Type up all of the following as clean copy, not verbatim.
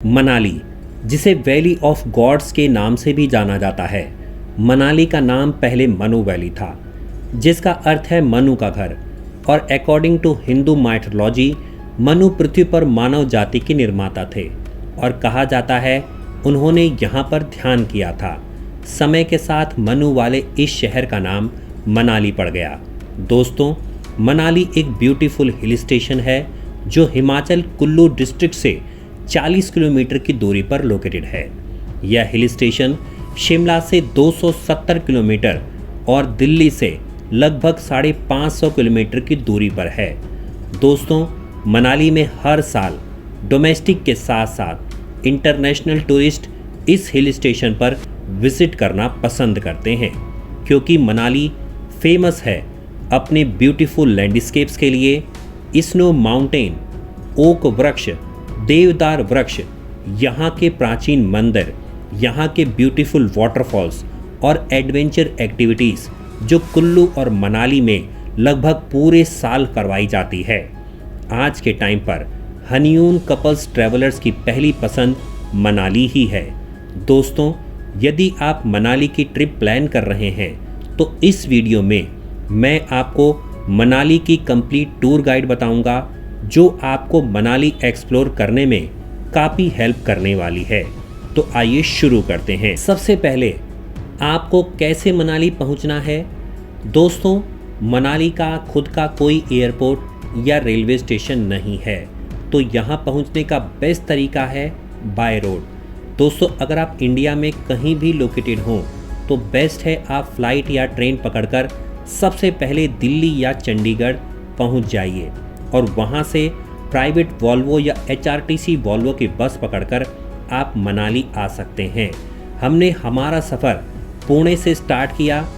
मनाली, जिसे valley of God's के नाम से भी जाना जाता है। मनाली का नाम पहले मनु वैली था, जिसका अर्थ है मनु का घर, और according to Hindu mythology Manu पृथ्वी पर मानव जाति के निर्माता थे और कहा जाता है उन्होंने यहाँ पर ध्यान किया था। समय के साथ मनु वाले इस शहर का नाम मनाली पड़ गया। दोस्तों, मनाली एक ब्यूटीफुल हिल स्टेशन है जो हिमाचल कुल्लू डिस्ट्रिक्ट से 40 किलोमीटर की दूरी पर लोकेटेड है। यह हिल स्टेशन शिमला से 270 किलोमीटर और दिल्ली से लगभग 550 किलोमीटर की दूरी पर है। दोस्तों, मनाली में हर साल डोमेस्टिक के साथ साथ इंटरनेशनल टूरिस्ट इस हिल स्टेशन पर विजिट करना पसंद करते हैं, क्योंकि मनाली फेमस है अपने ब्यूटीफुल लैंडस्केप्स के लिए। स्नो माउंटेन, ओक वृक्ष, देवदार वृक्ष, यहाँ के प्राचीन मंदिर, यहाँ के ब्यूटीफुल वाटरफॉल्स और एडवेंचर एक्टिविटीज़ जो कुल्लू और मनाली में लगभग पूरे साल करवाई जाती है। आज के टाइम पर हनीमून कपल्स ट्रैवलर्स की पहली पसंद मनाली ही है। दोस्तों, यदि आप मनाली की ट्रिप प्लान कर रहे हैं तो इस वीडियो में मैं आपको मनाली की कंप्लीट टूर गाइड बताऊंगा, जो आपको मनाली एक्सप्लोर करने में काफ़ी हेल्प करने वाली है। तो आइए शुरू करते हैं। सबसे पहले आपको कैसे मनाली पहुंचना है। दोस्तों, मनाली का खुद का कोई एयरपोर्ट या रेलवे स्टेशन नहीं है, तो यहाँ पहुँचने का बेस्ट तरीका है बाय रोड। दोस्तों, अगर आप इंडिया में कहीं भी लोकेटेड हों तो बेस्ट है आप फ्लाइट या ट्रेन पकड़कर सबसे पहले दिल्ली या चंडीगढ़ पहुँच जाइए और वहाँ से प्राइवेट वॉल्वो या HRTC वॉल्वो की बस पकड़कर आप मनाली आ सकते हैं। हमने हमारा सफ़र पुणे से स्टार्ट किया,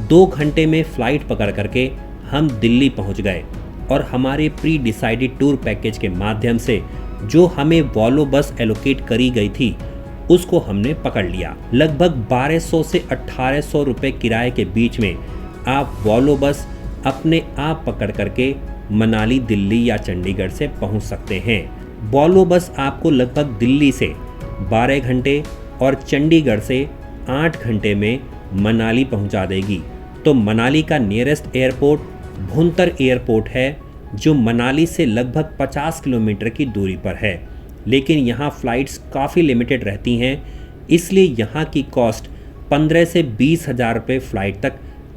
2 घंटे में फ़्लाइट पकड़ करके हम दिल्ली पहुँच गए और हमारे प्री डिसाइडेड टूर पैकेज के माध्यम से जो हमें वॉल्वो बस एलोकेट करी गई थी उसको हमने पकड़ लिया। लगभग 1200 से 1800 रुपये किराए के बीच में आप वॉल्वो बस अपने आप पकड़ करके मनाली, दिल्ली या चंडीगढ़ से पहुंच सकते हैं। वॉल्वो बस आपको लगभग दिल्ली से 12 घंटे और चंडीगढ़ से 8 घंटे में मनाली पहुंचा देगी। तो मनाली का नियरेस्ट एयरपोर्ट भुंतर एयरपोर्ट है, जो मनाली से लगभग 50 किलोमीटर की दूरी पर है, लेकिन यहाँ फ़्लाइट्स काफ़ी लिमिटेड रहती हैं, इसलिए यहाँ की कॉस्ट 15 से 20 हज़ार रुपये फ़्लाइट तक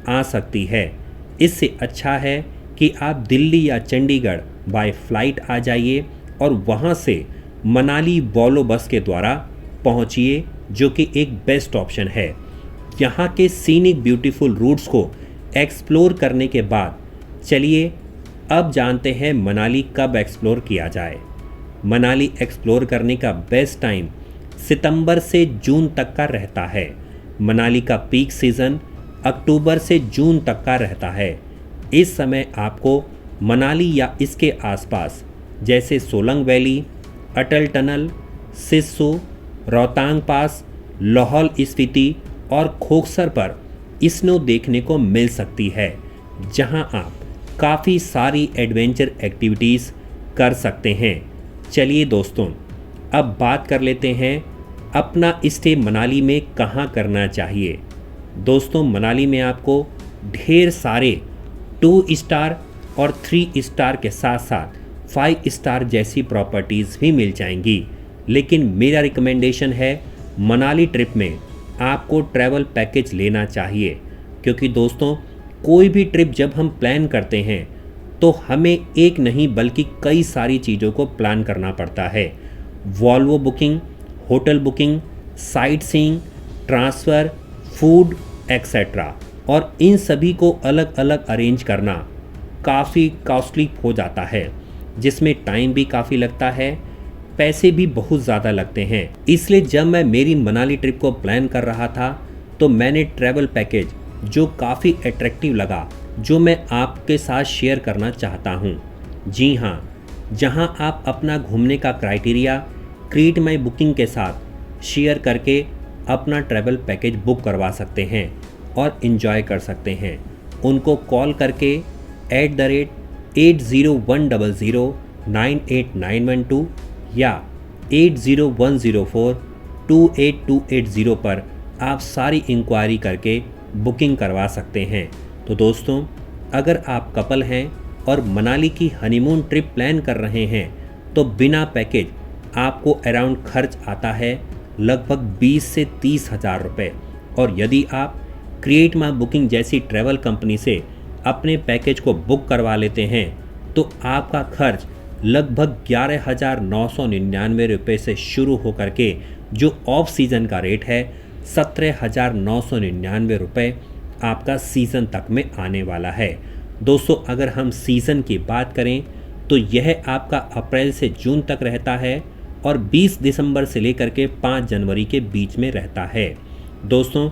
आ सकती है। इससे अच्छा है कि आप दिल्ली या चंडीगढ़ बाय फ्लाइट आ जाइए और वहाँ से मनाली वॉल्वो बस के द्वारा पहुँचिए, जो कि एक बेस्ट ऑप्शन है। यहाँ के सीनिक ब्यूटीफुल रूट्स को एक्सप्लोर करने के बाद चलिए अब जानते हैं मनाली कब एक्सप्लोर किया जाए। मनाली एक्सप्लोर करने का बेस्ट टाइम सितंबर से जून तक का रहता है। मनाली का पीक सीज़न अक्टूबर से जून तक का रहता है। इस समय आपको मनाली या इसके आसपास जैसे सोलंग वैली, अटल टनल, सिस्सू, रोहतांग पास, लाहौल स्पीति और खोखसर पर स्नो देखने को मिल सकती है, जहां आप काफ़ी सारी एडवेंचर एक्टिविटीज़ कर सकते हैं। चलिए दोस्तों, अब बात कर लेते हैं अपना स्टे मनाली में कहां करना चाहिए। दोस्तों, मनाली में आपको ढेर सारे 2 स्टार और 3 स्टार के साथ साथ 5 स्टार जैसी प्रॉपर्टीज़ भी मिल जाएंगी, लेकिन मेरा रिकमेंडेशन है मनाली ट्रिप में आपको ट्रैवल पैकेज लेना चाहिए, क्योंकि दोस्तों कोई भी ट्रिप जब हम प्लान करते हैं तो हमें एक नहीं बल्कि कई सारी चीज़ों को प्लान करना पड़ता है। Volvo booking, hotel booking, sight seeing, transfer, food etcetera, और इन सभी को अलग अलग अरेंज करना काफ़ी कॉस्टली हो जाता है, जिसमें टाइम भी काफ़ी लगता है, पैसे भी बहुत ज़्यादा लगते हैं। इसलिए जब मैं मेरी मनाली ट्रिप को प्लान कर रहा था तो मैंने ट्रैवल पैकेज जो काफ़ी अट्रैक्टिव लगा, जो मैं आपके साथ शेयर करना चाहता हूँ। जी हाँ, जहाँ आप अपना घूमने का क्राइटेरिया क्रिएट माई बुकिंग के साथ शेयर करके अपना ट्रैवल पैकेज बुक करवा सकते हैं और इन्जॉय कर सकते हैं। उनको कॉल करके @8010098912 या 8010428280 पर आप सारी इंक्वायरी करके बुकिंग करवा सकते हैं। तो दोस्तों, अगर आप कपल हैं और मनाली की हनीमून ट्रिप प्लान कर रहे हैं तो बिना पैकेज आपको अराउंड खर्च आता है लगभग 20 से 30 हज़ार रुपये। और यदि आप क्रिएट माई बुकिंग जैसी ट्रैवल कंपनी से अपने पैकेज को बुक करवा लेते हैं तो आपका खर्च लगभग 11,999 रुपये से शुरू होकर के जो ऑफ सीज़न का रेट है 17,999 रुपये आपका सीज़न तक में आने वाला है। दोस्तों, अगर हम सीज़न की बात करें तो यह आपका अप्रैल से जून तक रहता है और 20 दिसंबर से लेकर के 5 जनवरी के बीच में रहता है। दोस्तों,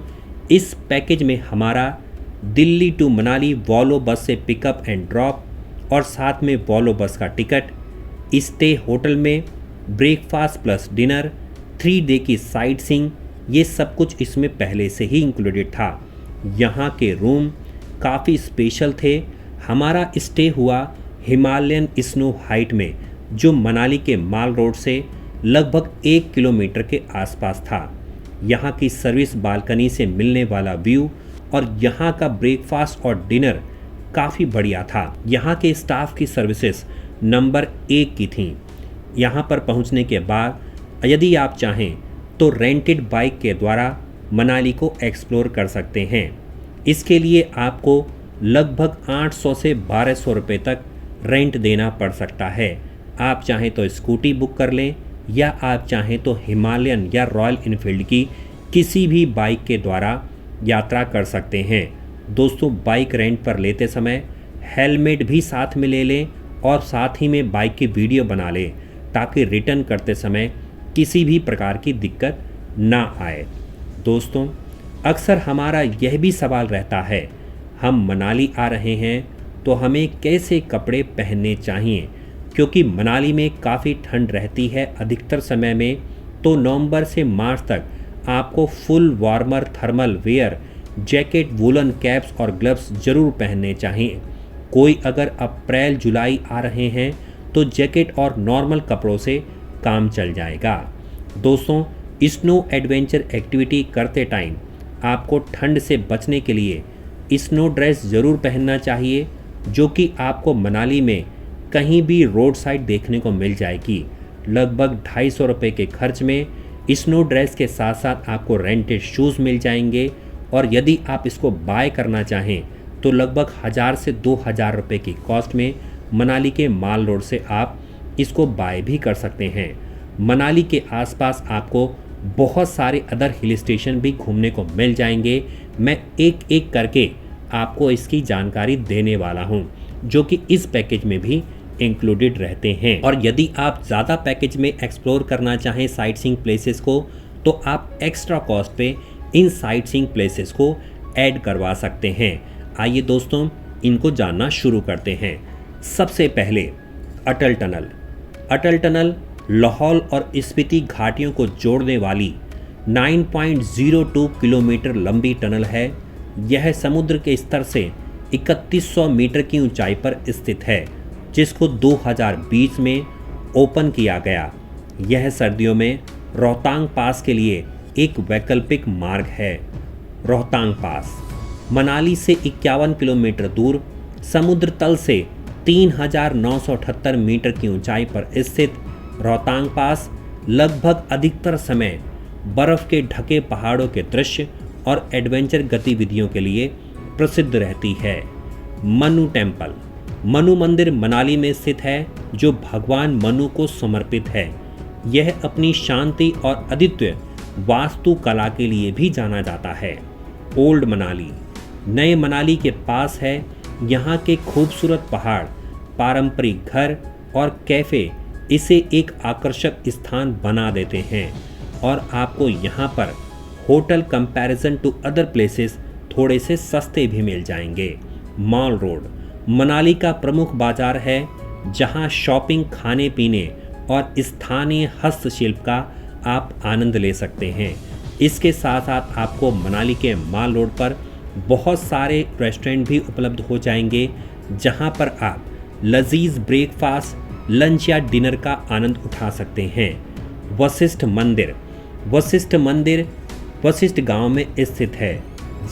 इस पैकेज में हमारा Delhi to Manali Volvo bus से पिकअप एंड ड्रॉप और साथ में वॉल्वो बस का टिकट, स्टे होटल में, ब्रेकफास्ट प्लस डिनर, 3 डे की साइट सीइंग, ये सब कुछ इसमें पहले से ही इंक्लूडेड था। यहाँ के रूम काफ़ी स्पेशल थे। हमारा स्टे हुआ हिमालयन स्नो हाइट में जो मनाली के माल रोड से लगभग 1 किलोमीटर के आसपास था। यहाँ की सर्विस बालकनी से मिलने वाला व्यू और यहाँ का ब्रेकफास्ट और डिनर काफ़ी बढ़िया था। यहाँ के स्टाफ की सर्विसेज नंबर 1 की थी। यहाँ पर पहुँचने के बाद यदि आप चाहें तो रेंटेड बाइक के द्वारा मनाली को एक्सप्लोर कर सकते हैं। इसके लिए आपको लगभग 800 से 1200 रुपये तक रेंट देना पड़ सकता है। आप चाहें तो स्कूटी बुक कर लें या आप चाहें तो हिमालयन या रॉयल इनफील्ड की किसी भी बाइक के द्वारा यात्रा कर सकते हैं। दोस्तों, बाइक रेंट पर लेते समय हेलमेट भी साथ में ले लें और साथ ही में बाइक की वीडियो बना लें ताकि रिटर्न करते समय किसी भी प्रकार की दिक्कत ना आए। दोस्तों, अक्सर हमारा यह भी सवाल रहता है, हम मनाली आ रहे हैं तो हमें कैसे कपड़े पहनने चाहिए, क्योंकि मनाली में काफ़ी ठंड रहती है अधिकतर समय में। तो नवंबर से मार्च तक आपको full warmer thermal where, jacket, woollen caps और ग्लव्स ज़रूर पहनने चाहिए। कोई अगर अप्रैल जुलाई आ रहे हैं तो जैकेट और नॉर्मल कपड़ों से काम चल जाएगा। दोस्तों, स्नो एडवेंचर एक्टिविटी करते टाइम आपको ठंड से बचने के लिए स्नो ड्रेस ज़रूर पहनना चाहिए जो कि आपको मनाली में कहीं भी रोड साइड देखने को मिल जाएगी। लगभग 250 रुपये के खर्च में स्नो ड्रेस के साथ साथ आपको रेंटेड शूज़ मिल जाएंगे और यदि आप इसको बाय करना चाहें तो लगभग 1000 से 2000 रुपये की कॉस्ट में मनाली के माल रोड से आप इसको बाय भी कर सकते हैं। मनाली के आसपास आपको बहुत सारे अदर हिल स्टेशन भी घूमने को मिल जाएंगे। मैं एक एक करके आपको इसकी जानकारी देने वाला हूं जो कि इस पैकेज में भी इंक्लूडेड रहते हैं। और यदि आप ज़्यादा पैकेज में एक्सप्लोर करना चाहें साइट सीइंग प्लेसेस को तो आप एक्स्ट्रा कॉस्ट पे इन साइट सीइंग प्लेसेस को ऐड करवा सकते हैं। आइए दोस्तों, इनको जानना शुरू करते हैं। सबसे पहले अटल टनल। अटल टनल लाहौल और स्पीति घाटियों को जोड़ने वाली 9.02 किलोमीटर लंबी टनल है। यह समुद्र के स्तर से 3100 मीटर की ऊंचाई पर स्थित है जिसको 2020 में ओपन किया गया। यह सर्दियों में रोहतांग पास के लिए एक वैकल्पिक मार्ग है। रोहतांग पास मनाली से 51 किलोमीटर दूर समुद्र तल से 3978 मीटर की ऊंचाई पर स्थित रोहतांग पास लगभग अधिकतर समय बर्फ़ के ढके पहाड़ों के दृश्य और एडवेंचर गतिविधियों के लिए प्रसिद्ध रहती है। मनु टेम्पल। मनु मंदिर मनाली में स्थित है जो भगवान मनु को समर्पित है। यह अपनी शांति और अद्वितीय वास्तुकला के लिए भी जाना जाता है। ओल्ड मनाली नए मनाली के पास है। यहाँ के खूबसूरत पहाड़, पारंपरिक घर और कैफ़े इसे एक आकर्षक स्थान बना देते हैं और आपको यहाँ पर hotel comparison to other places थोड़े से सस्ते भी मिल जाएंगे। माल रोड मनाली का प्रमुख बाजार है जहाँ शॉपिंग, खाने पीने और स्थानीय हस्तशिल्प का आप आनंद ले सकते हैं। इसके साथ साथ आपको मनाली के माल रोड पर बहुत सारे रेस्टोरेंट भी उपलब्ध हो जाएंगे जहाँ पर आप लजीज ब्रेकफास्ट, लंच या डिनर का आनंद उठा सकते हैं। वशिष्ठ मंदिर। वशिष्ठ मंदिर वशिष्ठ गांव में स्थित है,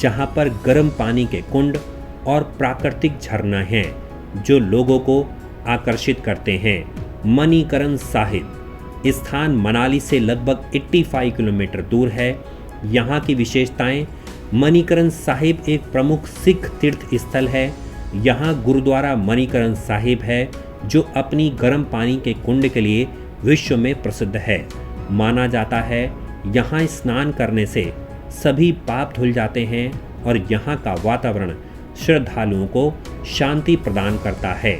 जहां पर गर्म पानी के कुंड और प्राकृतिक झरना हैं जो लोगों को आकर्षित करते हैं। मणिकरण साहिब स्थान मनाली से लगभग 85 किलोमीटर दूर है। यहाँ की विशेषताएं: मणिकरण साहिब एक प्रमुख सिख तीर्थ स्थल है। यहाँ गुरुद्वारा मणिकरण साहिब है जो अपनी गर्म पानी के कुंड के लिए विश्व में प्रसिद्ध है। माना जाता है यहाँ स्नान करने से सभी पाप धुल जाते हैं और यहाँ का वातावरण श्रद्धालुओं को शांति प्रदान करता है।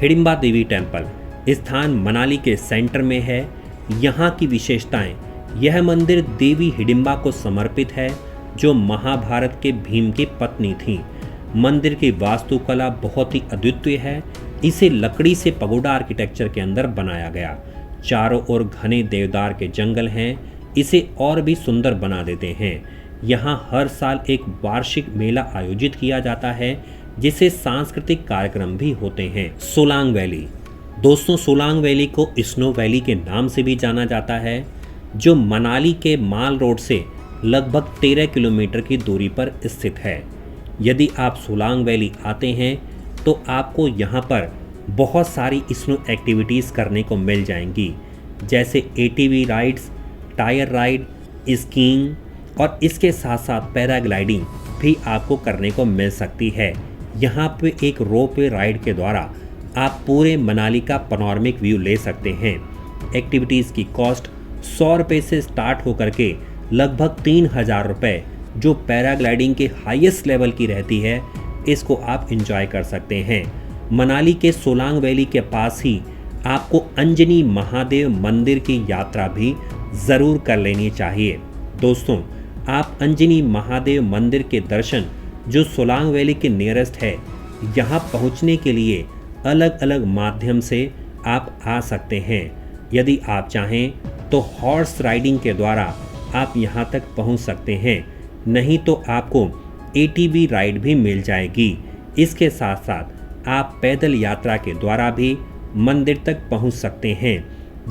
हिडिंबा देवी टेम्पल स्थान मनाली के सेंटर में है। यहाँ की विशेषताएं: यह मंदिर देवी हिडिंबा को समर्पित है जो महाभारत के भीम की पत्नी थीं। मंदिर की वास्तुकला बहुत ही अद्वितीय है। इसे लकड़ी से पगोडा आर्किटेक्चर के अंदर बनाया गया। चारों ओर घने देवदार के जंगल हैं, इसे और भी सुंदर बना देते हैं। यहाँ हर साल एक वार्षिक मेला आयोजित किया जाता है जिसे सांस्कृतिक कार्यक्रम भी होते हैं। सोलांग वैली। दोस्तों, सोलांग वैली को स्नो वैली के नाम से भी जाना जाता है, जो मनाली के माल रोड से लगभग 13 किलोमीटर की दूरी पर स्थित है। यदि आप सोलांग वैली आते हैं तो आपको यहाँ पर बहुत सारी स्नो एक्टिविटीज़ करने को मिल जाएंगी, जैसे ATV rides, tyre ride, skiing और इसके साथ साथ पैराग्लाइडिंग भी आपको करने को मिल सकती है। यहाँ पे एक रोपवे राइड के द्वारा आप पूरे मनाली का पनोरमिक व्यू ले सकते हैं। एक्टिविटीज़ की कॉस्ट 100 रुपये से स्टार्ट होकर के लगभग 3000 रुपये, जो पैराग्लाइडिंग के हाईएस्ट लेवल की रहती है, इसको आप इंजॉय कर सकते हैं। मनाली के सोलांग वैली के पास ही आपको अंजनी महादेव मंदिर की यात्रा भी ज़रूर कर लेनी चाहिए। दोस्तों, आप अंजनी महादेव मंदिर के दर्शन, जो सोलांग वैली के नियरेस्ट है, यहाँ पहुँचने के लिए अलग अलग माध्यम से आप आ सकते हैं। यदि आप चाहें तो हॉर्स राइडिंग के द्वारा आप यहाँ तक पहुँच सकते हैं, नहीं तो आपको ATV राइड भी मिल जाएगी। इसके साथ साथ आप पैदल यात्रा के द्वारा भी मंदिर तक पहुँच सकते हैं।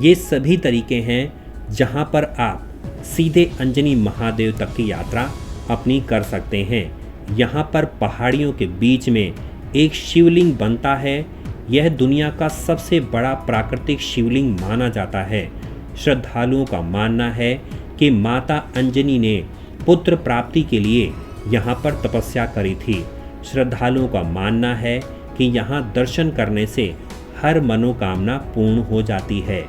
ये सभी तरीके हैं जहाँ पर आप सीधे अंजनी महादेव तक की यात्रा अपनी कर सकते हैं। यहाँ पर पहाड़ियों के बीच में एक शिवलिंग बनता है। यह दुनिया का सबसे बड़ा प्राकृतिक शिवलिंग माना जाता है। श्रद्धालुओं का मानना है कि माता अंजनी ने पुत्र प्राप्ति के लिए यहाँ पर तपस्या करी थी। श्रद्धालुओं का मानना है कि यहाँ दर्शन करने से हर मनोकामना पूर्ण हो जाती है।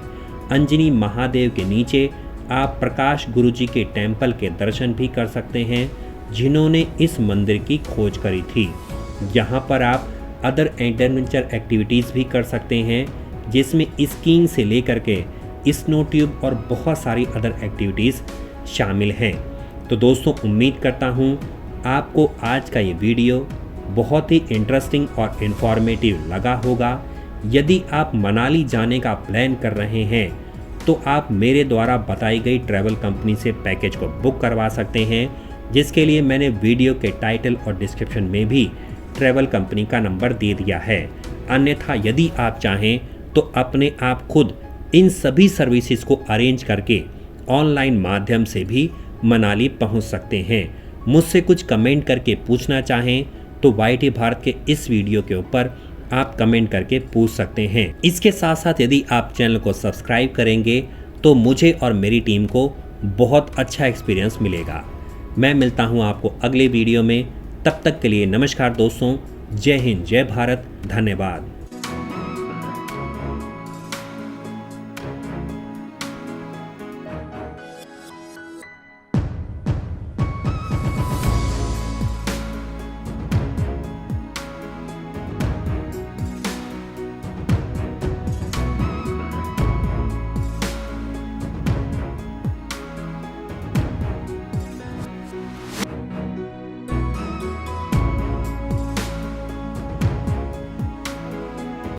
अंजनी महादेव के नीचे आप प्रकाश गुरुजी के टेम्पल के दर्शन भी कर सकते हैं, जिन्होंने इस मंदिर की खोज करी थी। यहाँ पर आप अदर एडवेंचर एक्टिविटीज़ भी कर सकते हैं, जिसमें स्कीइंग से लेकर के स्नो ट्यूब और बहुत सारी अदर एक्टिविटीज़ शामिल हैं। तो दोस्तों, उम्मीद करता हूँ आपको आज का ये वीडियो बहुत ही इंटरेस्टिंग और इन्फॉर्मेटिव लगा होगा। यदि आप मनाली जाने का प्लान कर रहे हैं तो आप मेरे द्वारा बताई गई ट्रैवल कंपनी से पैकेज को बुक करवा सकते हैं, जिसके लिए मैंने वीडियो के टाइटल और डिस्क्रिप्शन में भी ट्रैवल कंपनी का नंबर दे दिया है। अन्यथा यदि आप चाहें तो अपने आप खुद इन सभी सर्विसेज को अरेंज करके ऑनलाइन माध्यम से भी मनाली पहुंच सकते हैं। मुझसे कुछ कमेंट करके पूछना चाहें तो YT भारत के इस वीडियो के ऊपर आप कमेंट करके पूछ सकते हैं। इसके साथ साथ यदि आप चैनल को सब्सक्राइब करेंगे तो मुझे और मेरी टीम को बहुत अच्छा एक्सपीरियंस मिलेगा। मैं मिलता हूं आपको अगले वीडियो में। तब तक के लिए नमस्कार दोस्तों। जय हिंद, जय भारत, धन्यवाद।